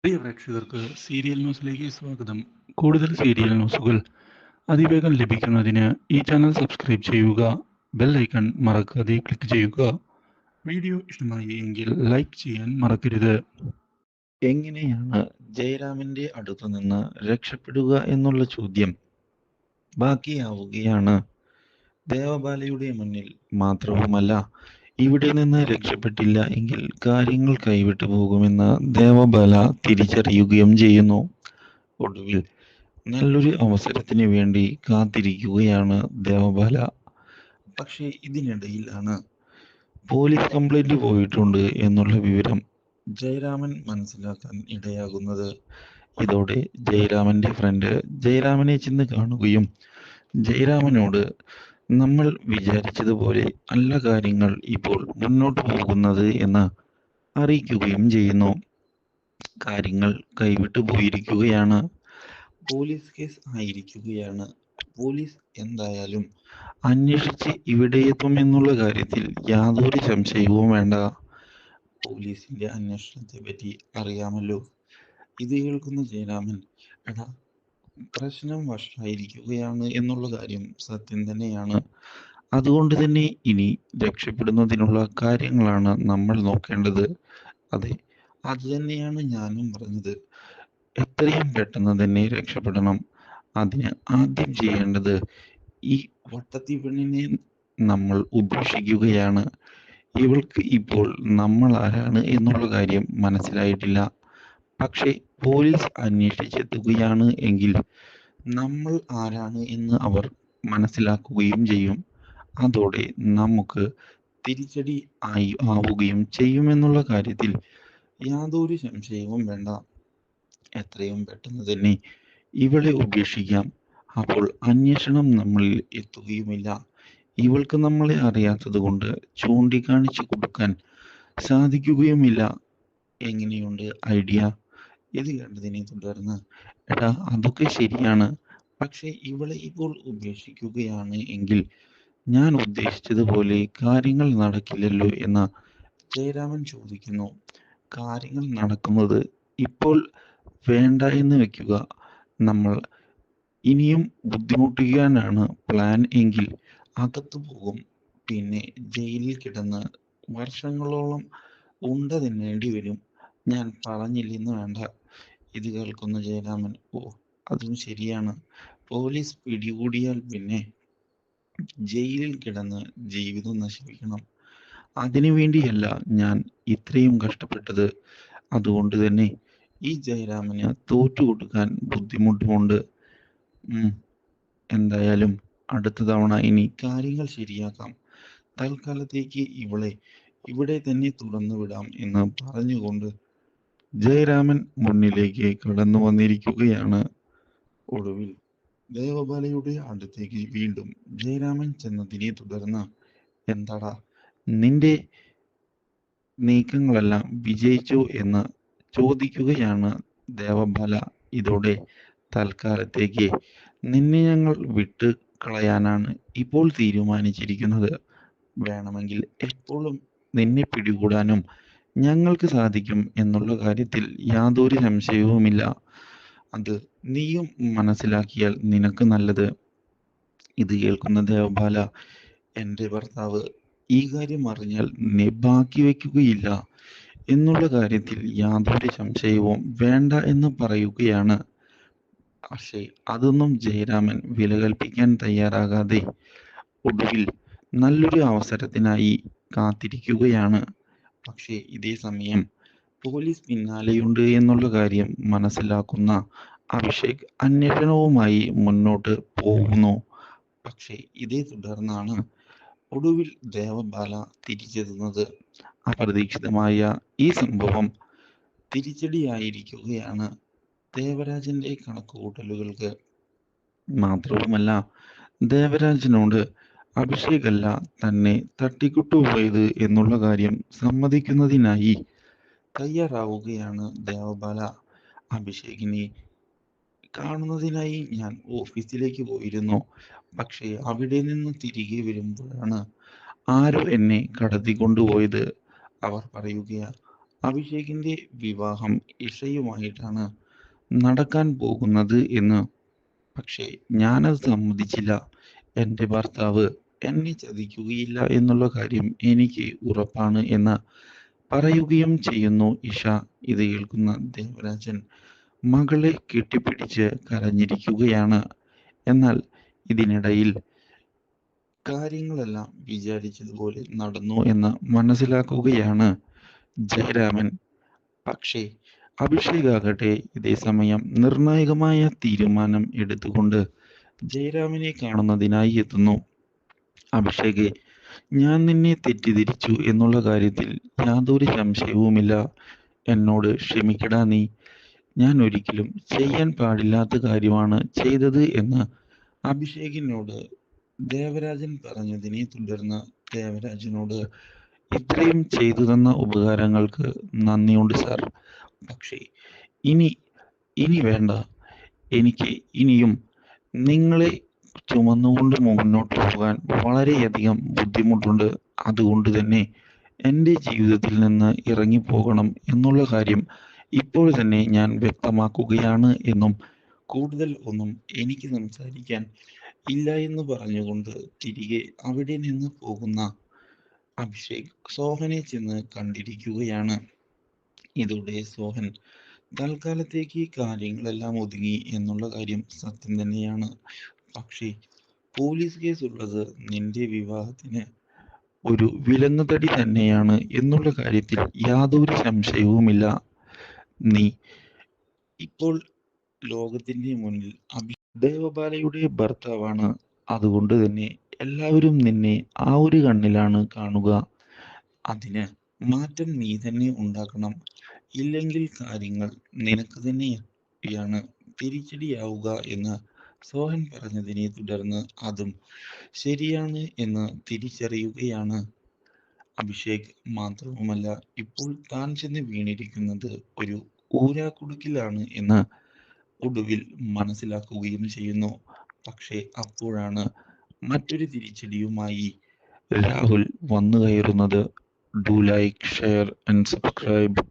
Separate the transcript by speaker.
Speaker 1: പ്രിയ പ്രേക്ഷകർക്ക് സീരിയൽ ന്യൂസിലേക്ക് സ്വാഗതം. കൂടുതൽ സീരിയൽ ന്യൂസുകൾ അതിവേഗം ലഭിക്കുന്നതിന് ഈ ചാനൽ സബ്സ്ക്രൈബ് ചെയ്യുക. ബെൽ ഐക്കൺ മറക്കാതെ ക്ലിക്ക് ചെയ്യുക. വീഡിയോ ഇഷ്ടമായി എങ്കിൽ ലൈക്ക് ചെയ്യാൻ മറക്കരുത്.
Speaker 2: എങ്ങനെയാണ് ജയരാമന്റെ അടുത്തു നിന്ന് രക്ഷപ്പെടുക എന്നുള്ള ചോദ്യം ബാക്കിയാവുകയാണ്. ദേവബാലയുടെ മുന്നിൽ മാത്രവുമല്ല, ഇവിടെ നിന്ന് രക്ഷപ്പെട്ടില്ല എങ്കിൽ കാര്യങ്ങൾ കൈവിട്ടു പോകുമെന്ന് ദേവബാല തിരിച്ചറിയുകയും ചെയ്യുന്നു. ഒടുവിൽ നല്ലൊരു അവസരത്തിന് വേണ്ടി കാത്തിരിക്കുകയാണ് ദേവബാല. പക്ഷേ ഇതിനിടയിലാണ് പോലീസ് കംപ്ലൈന്റ് പോയിട്ടുണ്ട് എന്നുള്ള വിവരം ജയരാമൻ മനസ്സിലാക്കാൻ ഇടയാകുന്നത്. ഇതോടെ ജയരാമന്റെ ഫ്രണ്ട് ജയരാമനെ ചെന്ന് കാണുകയും ജയരാമനോട് നമ്മൾ വിചാരിച്ചതുപോലെ അല്ല കാര്യങ്ങൾ ഇപ്പോൾ മുന്നോട്ട് പോകുന്നത് എന്ന് അറിയിക്കുകയും ചെയ്യുന്നു. കാര്യങ്ങൾ കൈവിട്ടു പോയിരിക്കുകയാണ്. പോലീസ് കേസ് ആയിരിക്കുകയാണ്. പോലീസ് എന്തായാലും അന്വേഷിച്ച് ഇവിടെ എത്തുമെന്നുള്ള കാര്യത്തിൽ യാതൊരു സംശയവും വേണ്ട. പോലീസിന്റെ അന്വേഷണത്തെ പറ്റി അറിയാമല്ലോ. ഇത് കേൾക്കുന്ന ജയരാമൻ, എടാ, പ്രശ്നം വഷളായിരിക്കുകയാണ് എന്നുള്ള കാര്യം സത്യം തന്നെയാണ്. അതുകൊണ്ട് തന്നെ ഇനി രക്ഷപ്പെടുന്നതിനുള്ള കാര്യങ്ങളാണ് നമ്മൾ നോക്കേണ്ടത്. അതെ, അത് തന്നെയാണ് ഞാനും പറഞ്ഞത്. എത്രയും പെട്ടെന്ന് തന്നെ രക്ഷപ്പെടണം. അതിന് ആദ്യം ചെയ്യേണ്ടത് ഈ വട്ടത്തി പെണ്ണിനെ നമ്മൾ ഉപേക്ഷിക്കുകയാണ്. ഇവൾക്ക് ഇപ്പോൾ നമ്മൾ ആരാണ് എന്നുള്ള കാര്യം മനസ്സിലായിട്ടില്ല. പക്ഷേ പോലീസ് അന്വേഷിച്ചെത്തുകയാണ് എങ്കിൽ നമ്മൾ ആരാണ് എന്ന് അവർ മനസ്സിലാക്കുകയും ചെയ്യും. അതോടെ നമുക്ക് തിരിച്ചടി ആവുകയും ചെയ്യുമെന്നുള്ള കാര്യത്തിൽ യാതൊരു സംശയവും വേണ്ട. എത്രയും പെട്ടെന്ന് തന്നെ ഇവളെ ഉപേക്ഷിക്കാം. അപ്പോൾ അന്വേഷണം നമ്മളിൽ എത്തുകയുമില്ല. ഇവൾക്ക് നമ്മളെ അറിയാത്തത് കൊണ്ട് ചൂണ്ടിക്കാണിച്ചു കൊടുക്കാൻ സാധിക്കുകയുമില്ല. എങ്ങനെയുണ്ട് ഐഡിയ? ഇത് കേട്ടതിനെ തുടർന്ന്, എടാ, അതൊക്കെ ശരിയാണ്. പക്ഷെ ഇവളെ ഇപ്പോൾ ഉപേക്ഷിക്കുകയാണ് എങ്കിൽ ഞാൻ ഉദ്ദേശിച്ചതുപോലെ കാര്യങ്ങൾ നടക്കില്ലല്ലോ എന്ന് ജയരാമൻ ചോദിക്കുന്നു. കാര്യങ്ങൾ നടക്കുന്നത് ഇപ്പോൾ വേണ്ട എന്ന് വെക്കുക. നമ്മൾ ഇനിയും ബുദ്ധിമുട്ടിക്കാനാണ് പ്ലാൻ എങ്കിൽ അകത്തു പോകും. പിന്നെ ജയിലിൽ കിടന്ന് വർഷങ്ങളോളം ഉണ്ട തിന്നേണ്ടി വരും. ഞാൻ പറഞ്ഞില്ലെന്ന് വേണ്ട. ഇത് കേൾക്കുന്ന ജയരാമൻ, ഓ, അതും ശരിയാണ്. പോലീസ് പിടികൂടിയാൽ പിന്നെ ജയിലിൽ കിടന്ന് ജീവിതം നശിപ്പിക്കണം. അതിനു വേണ്ടിയല്ല ഞാൻ ഇത്രയും കഷ്ടപ്പെട്ടത്. അതുകൊണ്ട് തന്നെ ഈ ജയരാമന് തോറ്റുകൊടുക്കാൻ ബുദ്ധിമുട്ടുമുണ്ട്. എന്തായാലും അടുത്ത തവണ ഇനി കാര്യങ്ങൾ ശരിയാക്കാം. തൽക്കാലത്തേക്ക് ഇവളെ ഇവിടെ തന്നെ തുറന്നു വിടാം എന്ന് പറഞ്ഞുകൊണ്ട് ജയരാമൻ മുന്നിലേക്ക് കടന്നു വന്നിരിക്കുകയാണ്. ഒടുവിൽ ദേവബാലയുടെ അടുത്തേക്ക് വീണ്ടും ജയരാമൻ ചെന്നതിനെ തുടർന്ന്, എന്താടാ, നിന്റെ നീക്കങ്ങളെല്ലാം വിജയിച്ചോ എന്ന് ചോദിക്കുകയാണ് ദേവബാല. ഇതോടെ തൽക്കാലത്തേക്ക് നിന്നെ ഞങ്ങൾ വിട്ട് കളയാനാണ് ഇപ്പോൾ തീരുമാനിച്ചിരിക്കുന്നത്. വേണമെങ്കിൽ എപ്പോഴും നിന്നെ പിടികൂടാനും ഞങ്ങൾക്ക് സാധിക്കും എന്നുള്ള കാര്യത്തിൽ യാതൊരു സംശയവുമില്ല. അത് നീയും മനസ്സിലാക്കിയാൽ നിനക്ക് നല്ലത്. ഇത് കേൾക്കുന്ന ദേവബാല, എൻ്റെ ഭർത്താവ് ഈ കാര്യം അറിഞ്ഞാൽ നിന്നെ ബാക്കി വയ്ക്കുകയില്ല എന്നുള്ള കാര്യത്തിൽ യാതൊരു സംശയവും വേണ്ട എന്ന് പറയുകയാണ്. പക്ഷേ അതൊന്നും ജയരാമൻ വില കൽപ്പിക്കാൻ തയ്യാറാകാതെ ഒടുവിൽ നല്ലൊരു അവസരത്തിനായി കാത്തിരിക്കുകയാണ്. പക്ഷേ ഇതേ സമയം പോലീസ് പിന്നാലെയുണ്ട് എന്നുള്ള കാര്യം മനസ്സിലാക്കുന്ന അഭിഷേക് അന്വേഷണവുമായി മുന്നോട്ട് പോകുന്നു. പക്ഷേ ഇതേ തുടർന്നാണ് ഒടുവിൽ ദേവബാല തിരിച്ചെത്തുന്നത്. അപ്രതീക്ഷിതമായ ഈ സംഭവം തിരിച്ചടിയായിരിക്കുകയാണ് ദേവരാജന്റെ കണക്കുകൂട്ടലുകൾക്ക്. മാത്രവുമല്ല, ദേവരാജനോട് അഭിഷേകല്ല തന്നെ തട്ടിക്കൊണ്ടുപോയത് എന്നുള്ള കാര്യം സമ്മതിക്കുന്നതിനായി തയ്യാറാവുകയാണ് ദേവബാല. അഭിഷേകിനെ കാണുന്നതിനായി ഞാൻ ഓഫീസിലേക്ക് പോയിരുന്നു. പക്ഷേ അവിടെ നിന്ന് തിരികെ വരുമ്പോഴാണ് ആരോ എന്നെ കടത്തിക്കൊണ്ടുപോയത്. അവർ പറയുകയാ, അഭിഷേകിന്റെ വിവാഹം ഇഷയുമായിട്ടാണ് നടക്കാൻ പോകുന്നത് എന്ന്. പക്ഷേ ഞാനത് സമ്മതിച്ചില്ല. എൻ്റെ ഭർത്താവ് എന്നെ ചതിക്കുകയില്ല എന്നുള്ള കാര്യം എനിക്ക് ഉറപ്പാണ് എന്ന് പറയുകയും ചെയ്യുന്നു ഇഷ. ഇത് കേൾക്കുന്ന ദേവരാജൻ മകളെ കെട്ടിപ്പിടിച്ച് കരഞ്ഞിരിക്കുകയാണ്. എന്നാൽ ഇതിനിടയിൽ കാര്യങ്ങളെല്ലാം വിചാരിച്ചതുപോലെ നടന്നു എന്ന് മനസ്സിലാക്കുകയാണ് ജയരാമൻ. പക്ഷേ അഭിഷേകാകട്ടെ ഇതേ സമയം നിർണായകമായ തീരുമാനം എടുത്തുകൊണ്ട് ജയരാമനെ കാണുന്നതിനായി എത്തുന്നു. അഭിഷേകെ, ഞാൻ നിന്നെ തെറ്റിദ്ധരിച്ചു എന്നുള്ള കാര്യത്തിൽ യാതൊരു സംശയവുമില്ല. എന്നോട് ക്ഷമിക്കടാ നീ. ഞാൻ ഒരിക്കലും ചെയ്യാൻ പാടില്ലാത്ത കാര്യമാണ് ചെയ്തത് എന്ന് അഭിഷേകിനോട് ദേവരാജൻ പറഞ്ഞതിനെ തുടർന്ന് ദേവരാജനോട് ഇത്രയും ചെയ്തു തന്ന ഉപകാരങ്ങൾക്ക് നന്ദിയുണ്ട് സാർ. പക്ഷേ ഇനി ഇനി വേണ്ട. എനിക്ക് ഇനിയും നിങ്ങളെ ചുമന്നുകൊണ്ട് മുന്നോട്ട് പോകാൻ വളരെയധികം ബുദ്ധിമുട്ടുണ്ട്. അതുകൊണ്ട് തന്നെ എൻ്റെ ജീവിതത്തിൽ നിന്ന് ഇറങ്ങിപ്പോകണം എന്നുള്ള കാര്യം ഇപ്പോൾ തന്നെ ഞാൻ വ്യക്തമാക്കുകയാണ് എന്നും കൂടുതൽ ഒന്നും എനിക്ക് സംസാരിക്കാൻ ഇല്ല എന്ന് പറഞ്ഞുകൊണ്ട് തിരികെ അവിടെ നിന്ന് പോകുന്ന അഭിഷേക് സോഹനെ ചെന്ന് കണ്ടിരിക്കുകയാണ്. ഇതോടെ സോഹൻ തൽക്കാലത്തേക്ക് കാര്യങ്ങളെല്ലാം ഒതുങ്ങി എന്നുള്ള കാര്യം സത്യം തന്നെയാണ്. പക്ഷേ പോലീസ് കേസ് ഉള്ളത് നിന്റെ വിവാഹത്തിന് ഒരു വിലങ്ങുതടി തന്നെയാണ് എന്നുള്ള കാര്യത്തിൽ യാതൊരു സംശയവുമില്ല. നീ ഇപ്പോൾ ലോകത്തിന്റെ മുന്നിൽ ദേവബാലയുടെ ഭർത്താവാണ്. അതുകൊണ്ട് തന്നെ എല്ലാവരും നിന്നെ ആ ഒരു കണ്ണിലാണ് കാണുക. അതിന് മാറ്റം നീ തന്നെ ഉണ്ടാക്കണം. ഇല്ലെങ്കിൽ കാര്യങ്ങൾ നിനക്ക് തന്നെയാണ് തിരിച്ചടിയാവുക എന്ന് സോഹൻ പറഞ്ഞതിനെ തുടർന്ന് അതും ശരിയാണ് എന്ന് തിരിച്ചറിയുകയാണ് അഭിഷേക്. മാത്രവുമല്ല, ഇപ്പോൾ താൻ ചെന്ന് വീണിരിക്കുന്നത് ഒരു ഊരാക്കുടുക്കിലാണ് എന്ന് ഒടുവിൽ മനസ്സിലാക്കുകയും ചെയ്യുന്നു. പക്ഷേ അപ്പോഴാണ് മറ്റൊരു തിരിച്ചടിയുമായി രാഹുൽ വന്നു കയറുന്നത്. Do like, share and subscribe.